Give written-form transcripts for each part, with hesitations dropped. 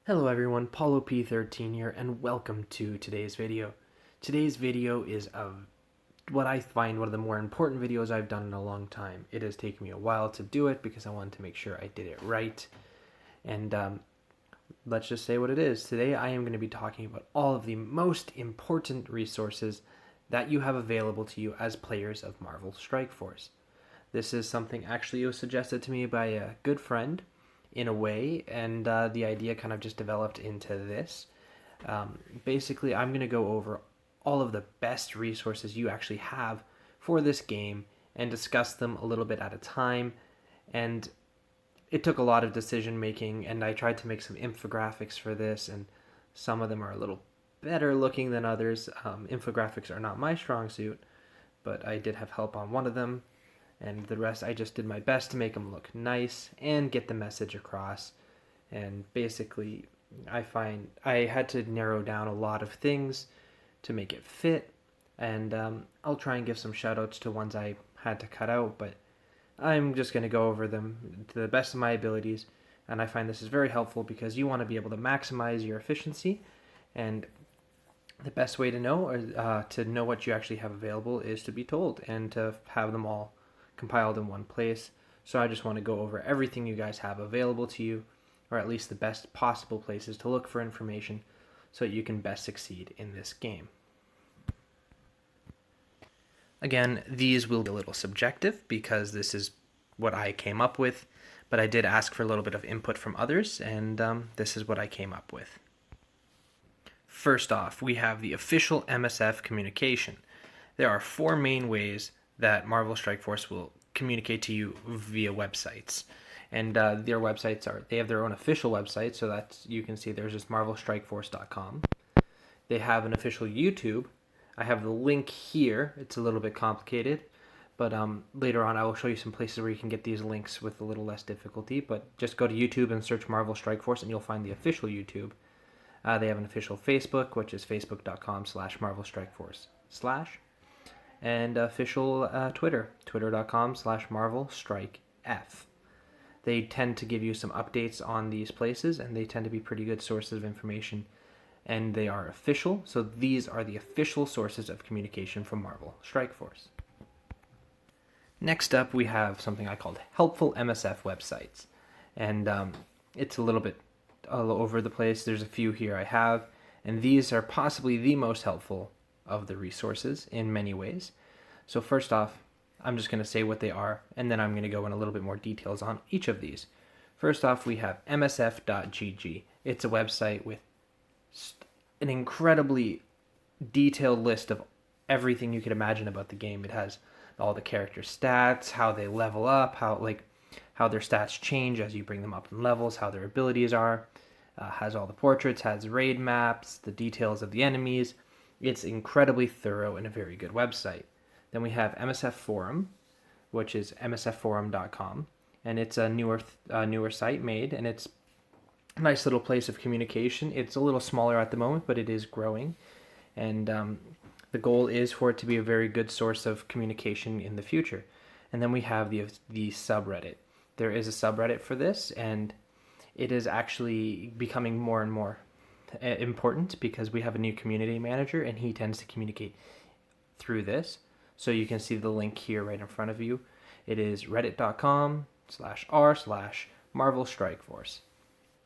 Hello everyone, Paulo P13 here, and welcome to today's video. Today's video is of what I find one of the more important videos I've done in a long time. It has taken me a while to do it because I wanted to make sure I did it right. And let's just say what it is. Today I am going to be talking about all of the most important resources that you have available to you as players of Marvel Strike Force. This is something actually was suggested to me by a good friend in a way, and the idea kind of just developed into this. Basically, I'm going to go over all of the best resources you actually have for this game and discuss them a little bit at a time. And it took a lot of decision making, and I tried to make some infographics for this, and some of them are a little better looking than others. Infographics are not my strong suit, but I did have help on one of them, and the rest I just did my best to make them look nice and get the message across. And basically, I find I had to narrow down a lot of things to make it fit, and I'll try and give some shout outs to ones I had to cut out, but I'm just going to go over them to the best of my abilities. And I find this is very helpful because you want to be able to maximize your efficiency, and the best way to know what you actually have available is to be told and to have them all compiled in one place. So I just want to go over everything you guys have available to you, or at least the best possible places to look for information so you can best succeed in this game. Again, these will be a little subjective because this is what I came up with, but I did ask for a little bit of input from others, and this is what I came up with. First off, we have the official MSF communication. There are four main ways that Marvel Strike Force will communicate to you via websites. And their websites they have their own official website, so that's, you can see there's just marvelstrikeforce.com. They have an official YouTube. I have the link here. It's a little bit complicated, but later on I will show you some places where you can get these links with a little less difficulty. But just go to YouTube and search Marvel Strike Force and you'll find the official YouTube. They have an official Facebook, which is facebook.com/marvelstrikeforce/ and official Twitter, twitter.com/marvelstrikef. They tend to give you some updates on these places, and they tend to be pretty good sources of information, and they are official, so these are the official sources of communication from Marvel Strike Force. Next up, we have something I called helpful MSF websites, and it's a little bit all over the place. There's a few here I have, and these are possibly the most helpful of the resources in many ways. So first off, I'm just going to say what they are, and then I'm going to go in a little bit more details on each of these. First off, we have msf.gg. It's a website with an incredibly detailed list of everything you could imagine about the game. It has all the character stats, how they level up, how their stats change as you bring them up in levels, how their abilities are. Has all the portraits, has raid maps, the details of the enemies. It's incredibly thorough and a very good website. Then we have MSF Forum, which is msfforum.com, and it's a newer site made, and it's a nice little place of communication. It's a little smaller at the moment, but it is growing, and the goal is for it to be a very good source of communication in the future. And then we have the subreddit. There is a subreddit for this, and it is actually becoming more and more important because we have a new community manager, and he tends to communicate through this. So you can see the link here right in front of you. It is reddit.com/r/Marvel Strike Force.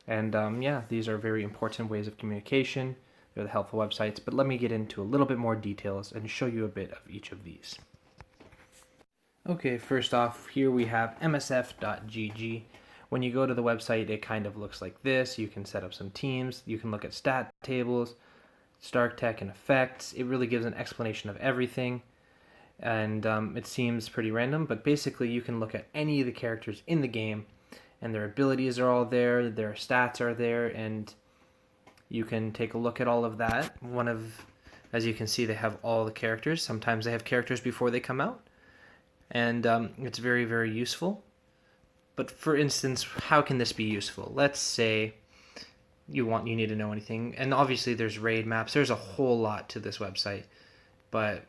And yeah, these are very important ways of communication. They're the helpful websites, but let me get into a little bit more details and show you a bit of each of these. Okay, first off, here we have msf.gg. When you go to the website, it kind of looks like this. You can set up some teams. You can look at stat tables, Stark Tech, and effects. It really gives an explanation of everything. And it seems pretty random, but basically you can look at any of the characters in the game, and their abilities are all there, their stats are there, and you can take a look at all of that. As you can see, they have all the characters. Sometimes they have characters before they come out, and it's very, very useful. But for instance, how can this be useful? Let's say you need to know anything, and obviously there's raid maps. There's a whole lot to this website, but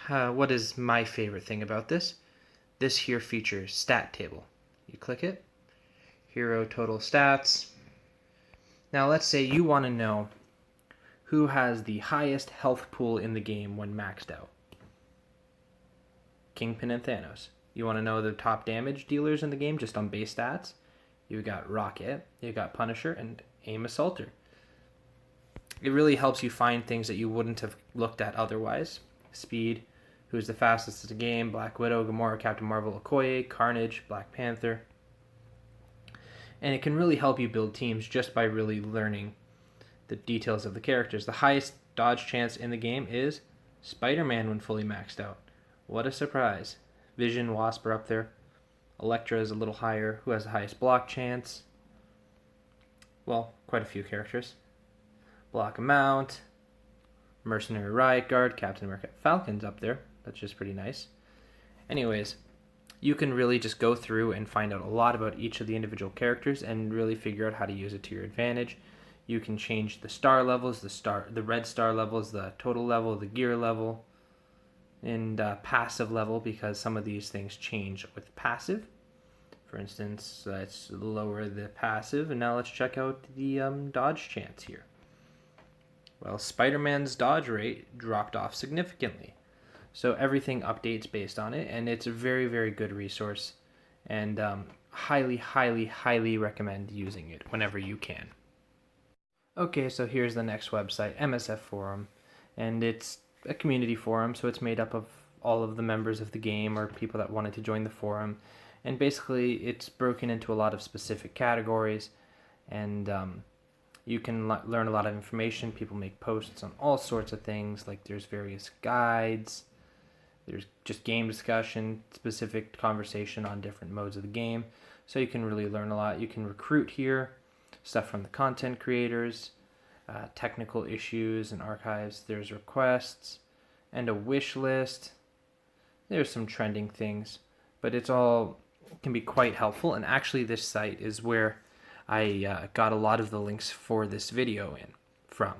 what is my favorite thing about this? This here features stat table. You click it, hero total stats, Now let's say you want to know who has the highest health pool in the game when maxed out. Kingpin and Thanos. You want to know the top damage dealers in the game just on base stats? You've got Rocket, you've got Punisher, and Aim Assaulter. It really helps you find things that you wouldn't have looked at otherwise. Speed, who's the fastest in the game, Black Widow, Gamora, Captain Marvel, Okoye, Carnage, Black Panther. And it can really help you build teams just by really learning the details of the characters. The highest dodge chance in the game is Spider-Man when fully maxed out. What a surprise. Vision, Wasp are up there. Elektra is a little higher. Who has the highest block chance? Well, quite a few characters. Block Amount, Mercenary Riot Guard, Captain America, Falcon's up there. That's just pretty nice. Anyways, you can really just go through and find out a lot about each of the individual characters and really figure out how to use it to your advantage. You can change the star levels, the red star levels, the total level, the gear level, and passive level, because some of these things change with passive. For instance, let's lower the passive, and now let's check out the dodge chance here. Well, Spider-Man's dodge rate dropped off significantly. So everything updates based on it, and it's a very, very good resource, and highly, highly, highly recommend using it whenever you can. Okay, so here's the next website, MSF Forum, and it's a community forum, so it's made up of all of the members of the game or people that wanted to join the forum, and basically it's broken into a lot of specific categories, and you can learn a lot of information. People make posts on all sorts of things, like there's various guides, there's just game discussion, specific conversation on different modes of the game, so you can really learn a lot. You can recruit here, stuff from the content creators, technical issues and archives. There's requests and a wish list. There's some trending things, but it's all can be quite helpful. And actually this site is where I got a lot of the links for this video from,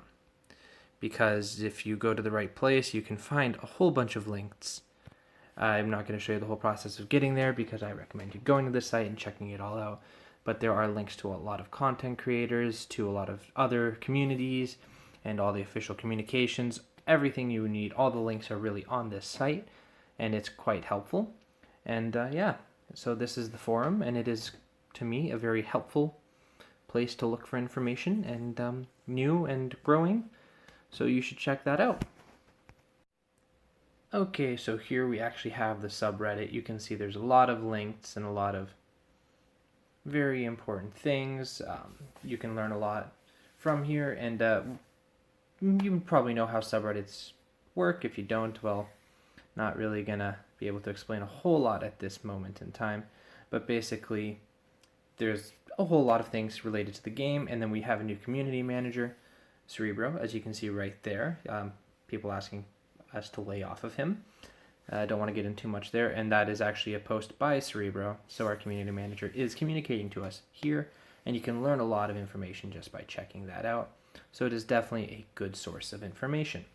because if you go to the right place, you can find a whole bunch of links. I'm not going to show you the whole process of getting there, because I recommend you going to this site and checking it all out. But there are links to a lot of content creators, to a lot of other communities, and all the official communications. Everything you need, all the links are really on this site, and it's quite helpful. And yeah, so this is the forum, and it is, to me, a very helpful place to look for information, and new and growing, so you should check that out. Okay, so here we actually have the subreddit. You can see there's a lot of links and a lot of very important things. You can learn a lot from here, and you probably know how subreddits work. If you don't, well, not really gonna be able to explain a whole lot at this moment in time, but basically there's a whole lot of things related to the game, and then we have a new community manager, Cerebro, as you can see right there. People asking us to lay off of him. I don't want to get into too much there, and that is actually a post by Cerebro, so our community manager is communicating to us here, and you can learn a lot of information just by checking that out. So it is definitely a good source of information.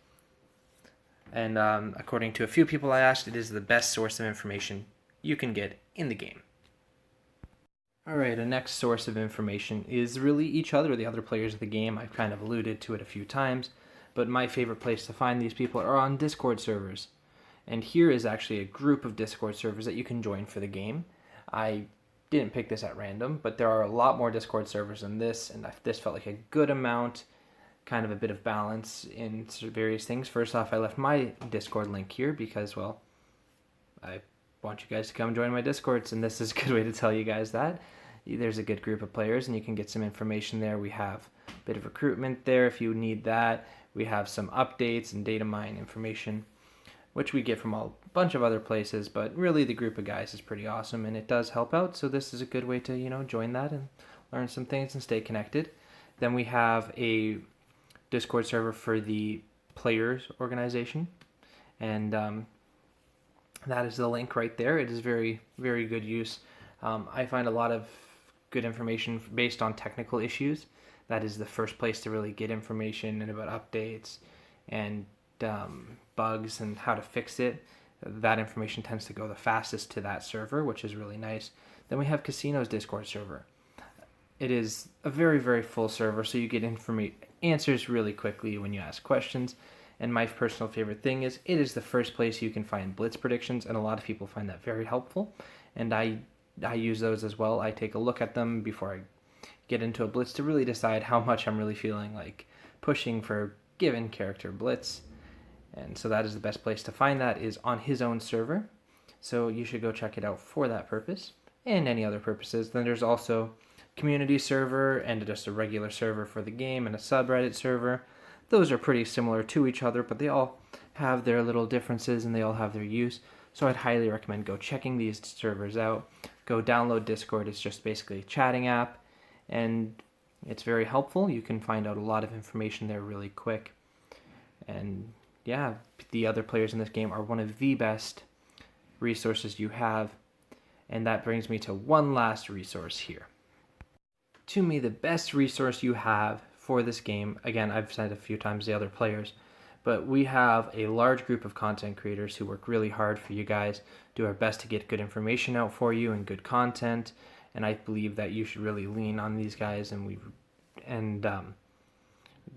And according to a few people I asked, it is the best source of information you can get in the game. Alright, the next source of information is really each other, the other players of the game. I've kind of alluded to it a few times, but my favorite place to find these people are on Discord servers. And here is actually a group of Discord servers that you can join for the game. I didn't pick this at random, but there are a lot more Discord servers than this, and this felt like a good amount, kind of a bit of balance in various things. First off, I left my Discord link here because, well, I want you guys to come join my Discords, and this is a good way to tell you guys that. There's a good group of players, and you can get some information there. We have a bit of recruitment there if you need that. We have some updates and data mine information, which we get from a bunch of other places, but really the group of guys is pretty awesome, and it does help out, so this is a good way to, join that and learn some things and stay connected. Then we have a Discord server for the players organization, and that is the link right there. It is very, very good use. I find a lot of good information based on technical issues. That is the first place to really get information and about updates and bugs and how to fix it. That information tends to go the fastest to that server, which is really nice. Then we have Casino's Discord server. It is a very, very full server, so you get answers really quickly when you ask questions. And my personal favorite thing is it is the first place you can find blitz predictions, and a lot of people find that very helpful. And I use those as well. I take a look at them before I get into a blitz to really decide how much I'm really feeling like pushing for given character blitz. And so that is the best place to find that, is on his own server. So you should go check it out for that purpose and any other purposes. Then there's also community server and just a regular server for the game and a subreddit server. Those are pretty similar to each other, but they all have their little differences and they all have their use. So I'd highly recommend go checking these servers out. Go download Discord. It's just basically a chatting app, and it's very helpful. You can find out a lot of information there really quick. And yeah, the other players in this game are one of the best resources you have. And that brings me to one last resource here. To me, the best resource you have for this game, again, I've said a few times the other players, but we have a large group of content creators who work really hard for you guys, do our best to get good information out for you and good content, and I believe that you should really lean on these guys, and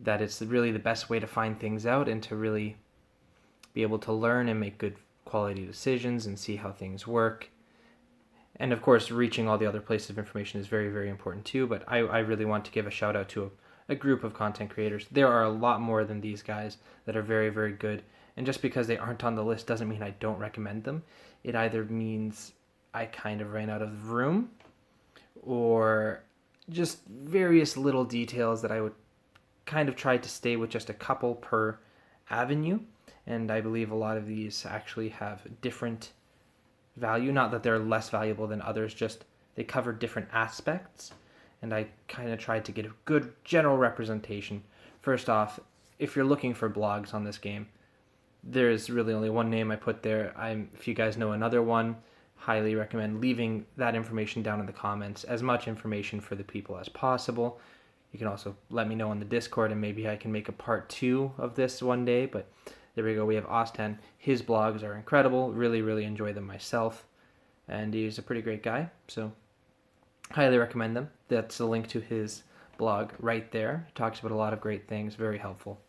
that it's really the best way to find things out and to really be able to learn and make good quality decisions and see how things work. And of course, reaching all the other places of information is very, very important too, but I really want to give a shout out to a group of content creators. There are a lot more than these guys that are very, very good. And just because they aren't on the list doesn't mean I don't recommend them. It either means I kind of ran out of room, or just various little details that I would kind of try to stay with just a couple per avenue. And I believe a lot of these actually have different value. Not that they're less valuable than others, just they cover different aspects. And I kind of tried to get a good general representation. First off, if you're looking for blogs on this game, there's really only one name I put there. If you guys know another one, highly recommend leaving that information down in the comments. As much information for the people as possible. You can also let me know on the Discord, and maybe I can make a part 2 of this one day. But there we go. We have Austin. His blogs are incredible. Really, really enjoy them myself. And he's a pretty great guy. So highly recommend them. That's a link to his blog right there. He talks about a lot of great things. Very helpful.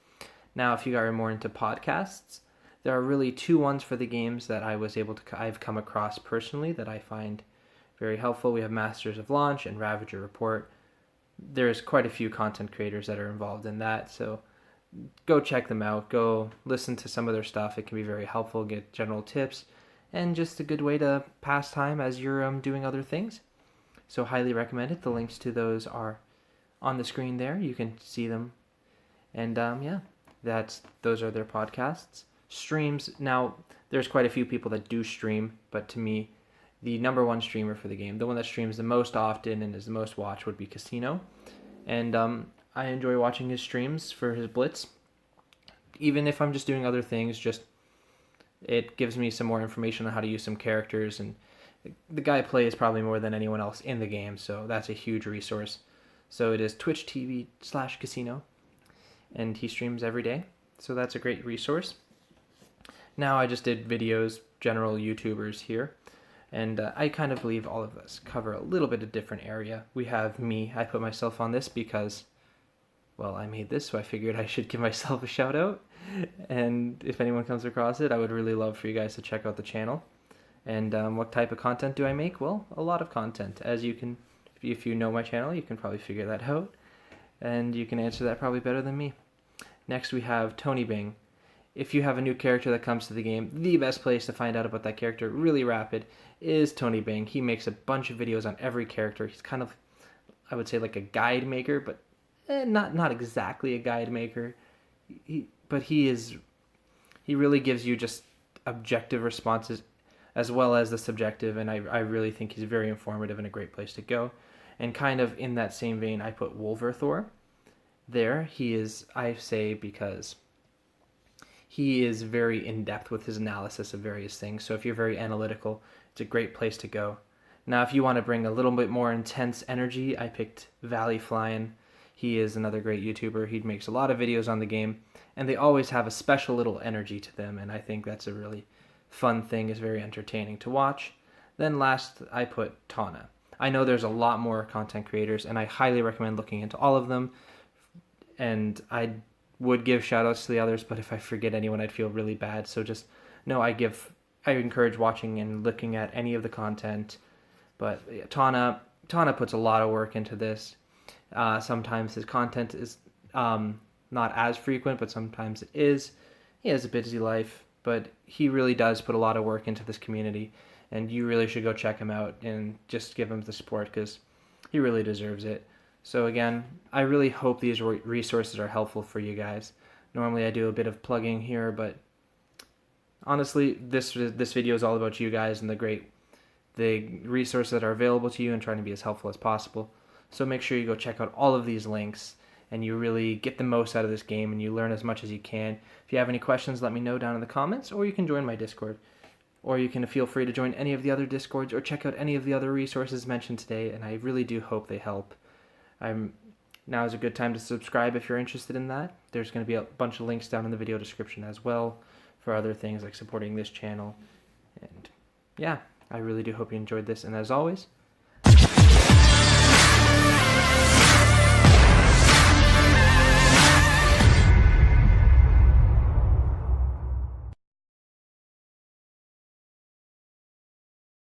Now, if you guys are more into podcasts, there are really 2 ones for the games that I've come across personally that I find very helpful. We have Masters of Launch and Ravager Report. There's quite a few content creators that are involved in that, so go check them out. Go listen to some of their stuff. It can be very helpful, get general tips, and just a good way to pass time as you're doing other things. So highly recommend it. The links to those are on the screen there. You can see them. And those are their podcasts. Streams. Now, there's quite a few people that do stream, but to me, the number one streamer for the game, the one that streams the most often and is the most watched, would be Casino. And I enjoy watching his streams for his Blitz. Even if I'm just doing other things, it gives me some more information on how to use some characters, and the guy plays probably more than anyone else in the game, so that's a huge resource. So it is Twitch TV/Casino, and he streams every day, so that's a great resource. Now I just did videos, general YouTubers here, and I kind of believe all of us cover a little bit of different area. We have me. I put myself on this because, well, I made this, so I figured I should give myself a shout out. And if anyone comes across it, I would really love for you guys to check out the channel. And what type of content do I make? Well, a lot of content. As you can, if you know my channel, you can probably figure that out. And you can answer that probably better than me. Next we have Tony Bing. If you have a new character that comes to the game, the best place to find out about that character really rapid is Tony Bing. He makes a bunch of videos on every character. He's kind of, I would say, like a guide maker, but not exactly a guide maker. But he really gives you just objective responses as well as the subjective, and I really think he's very informative and a great place to go. And kind of in that same vein, I put Wolverthor there. He is, I say, because he is very in-depth with his analysis of various things. So if you're very analytical, it's a great place to go. Now, if you want to bring a little bit more intense energy, I picked Valley Flyin'. He is another great YouTuber. He makes a lot of videos on the game, and they always have a special little energy to them, and I think that's a really fun thing. It's very entertaining to watch. Then last, I put Tana. I know there's a lot more content creators, and I highly recommend looking into all of them. And I would give shout outs to the others, but if I forget anyone, I'd feel really bad. So just know I encourage watching and looking at any of the content. But yeah, Tana puts a lot of work into this. Sometimes his content is not as frequent, but sometimes it is. He has a busy life, but he really does put a lot of work into this community, and you really should go check him out and just give him the support because he really deserves it. So again, I really hope these resources are helpful for you guys. Normally I do a bit of plugging here, but honestly, this video is all about you guys and the resources that are available to you and trying to be as helpful as possible. So make sure you go check out all of these links and you really get the most out of this game and you learn as much as you can. If you have any questions, let me know down in the comments, or you can join my Discord. Or you can feel free to join any of the other Discords or check out any of the other resources mentioned today, and I really do hope they help. Now is a good time to subscribe if you're interested in that. There's going to be a bunch of links down in the video description as well for other things like supporting this channel. And yeah, I really do hope you enjoyed this, and as always,